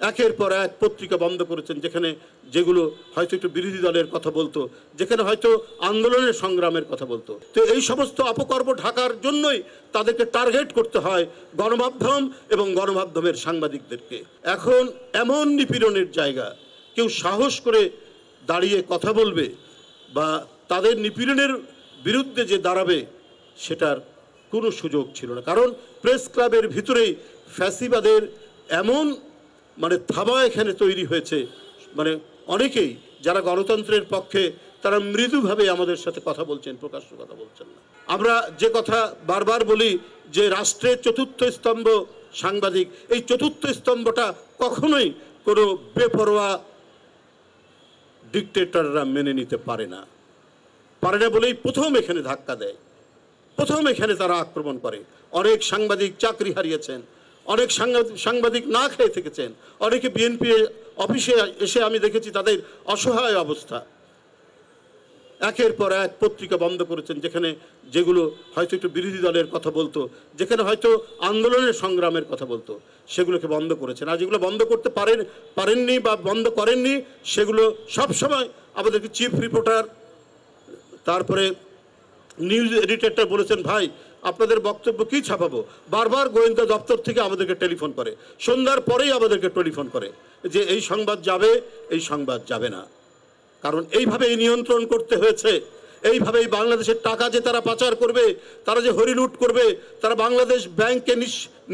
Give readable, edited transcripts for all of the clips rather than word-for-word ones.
একের পর এক পত্রিকা বন্ধ করেছেন, যেগুলো হয়তো একটু বিরোধী দলের কথা বলতো, যেখানে হয়তো আন্দোলনের সংগ্রামের কথা বলতো। তো এই সমস্ত অপকর্ম ঢাকার জন্যই তাদেরকে টার্গেট করতে হয় গণমাধ্যম এবং গণমাধ্যমের সাংবাদিকদেরকে। এখন এমন নিপীড়নের জায়গা, কেউ সাহস করে দাঁড়িয়ে কথা বলবে বা তাদের নিপীড়নের বিরুদ্ধে যে দাঁড়াবে সেটার কোনো সুযোগ ছিল না। কারণ প্রেস ক্লাবের ভিতরেই ফ্যাসিবাদের এমন থাবা এখানে তৈরি হয়েছে, অনেকেই যারা গণতন্ত্রের পক্ষে তারা মৃদুভাবে আমাদের সাথে কথা বলছেন, প্রকাশ্য কথা বলছেন না। আমরা যে কথা বারবার বলি যে রাষ্ট্রের চতুর্থ স্তম্ভ সাংবাদিক, এই চতুর্থ স্তম্ভটা কখনোই কোনো বেপরোয়া ডিক্টেটররা মেনে নিতে পারে না বলেই প্রথম এখানে ধাক্কা দেয়, প্রথম এখানে তারা আক্রমণ করে। অনেক সাংবাদিক চাকরি হারিয়েছেন, অনেক সাংবাদিক না খেয়ে থেকেছেন, অনেকে বিএনপি অফিসে এসে আমি দেখেছি তাদের অসহায় অবস্থা। একের পর এক পত্রিকা বন্ধ করেছেন, যেগুলো হয়তো একটু বিরোধী দলের কথা বলতো, যেখানে হয়তো আন্দোলনের সংগ্রামের কথা বলতো, সেগুলোকে বন্ধ করেছেন। আর যেগুলো বন্ধ করতে পারেননি বা বন্ধ করেননি, সেগুলো সবসময় আমাদেরকে চিফ রিপোর্টার, তারপরে নিউজ এডিটরটা বলেছেন, ভাই আপনাদের বক্তব্য কি ছাপাবো। বারবার গোয়েন্দা দপ্তর থেকে আমাদেরকে টেলিফোন করে, সন্ধ্যার পরেই আমাদেরকে টেলিফোন করে যে এই সংবাদ যাবে, এই সংবাদ যাবে না। কারণ এইভাবেই নিয়ন্ত্রণ করতে হয়েছে, এইভাবেই বাংলাদেশের টাকা যে তারা পাচার করবে, তারা যে হরিলুট করবে, তারা বাংলাদেশ ব্যাংককে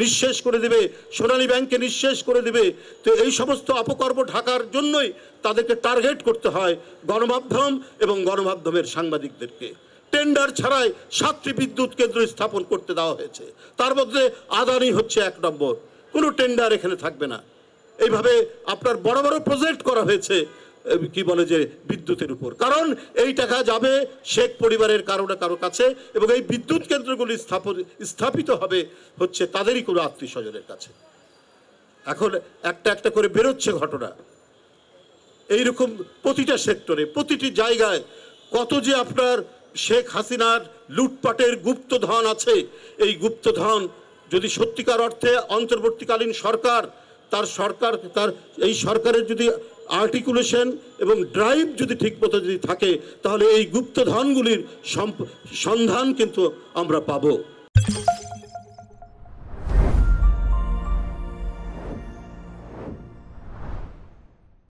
নিঃশেষ করে দেবে, সোনালী ব্যাংককে নিঃশেষ করে দেবে। তো এই সমস্ত অপকর্ম ঢাকার জন্যই তাদেরকে টার্গেট করতে হয় গণমাধ্যম এবং গণমাধ্যমের সাংবাদিকদেরকে। টেন্ডার ছাড়াই 7টি বিদ্যুৎ কেন্দ্র স্থাপন করতে দেওয়া হয়েছে, তার মধ্যে আদানি হচ্ছে 1 নম্বর। কোনো টেন্ডার এখানে থাকবে না। এইভাবে আপনার বড় বড় প্রজেক্ট করা হয়েছে কি বলে যে বিদ্যুতের উপর, কারণ এই টাকা যাবে শেখ পরিবারের কারো না কারো কাছে, এবং এই বিদ্যুৎ কেন্দ্রগুলি স্থাপিত হবে হচ্ছে তাদেরই কোনো আত্মীয় স্বজনের কাছে। এখন একটা একটা করে বেরোচ্ছে ঘটনা, এইরকম প্রতিটা সেক্টরে, প্রতিটি জায়গায় কত যে আপনার শেখ হাসিনার লুটপাটের গুপ্তধন আছে। এই গুপ্তধন যদি সত্যিকার অর্থে অন্তর্বর্তীকালীন সরকার, তার এই সরকারের যদি আর্টিকুলেশন এবং ড্রাইভ যদি ঠিকমতো যদি থাকে, তাহলে এই গুপ্তধনগুলির সন্ধান কিন্তু আমরা পাবো।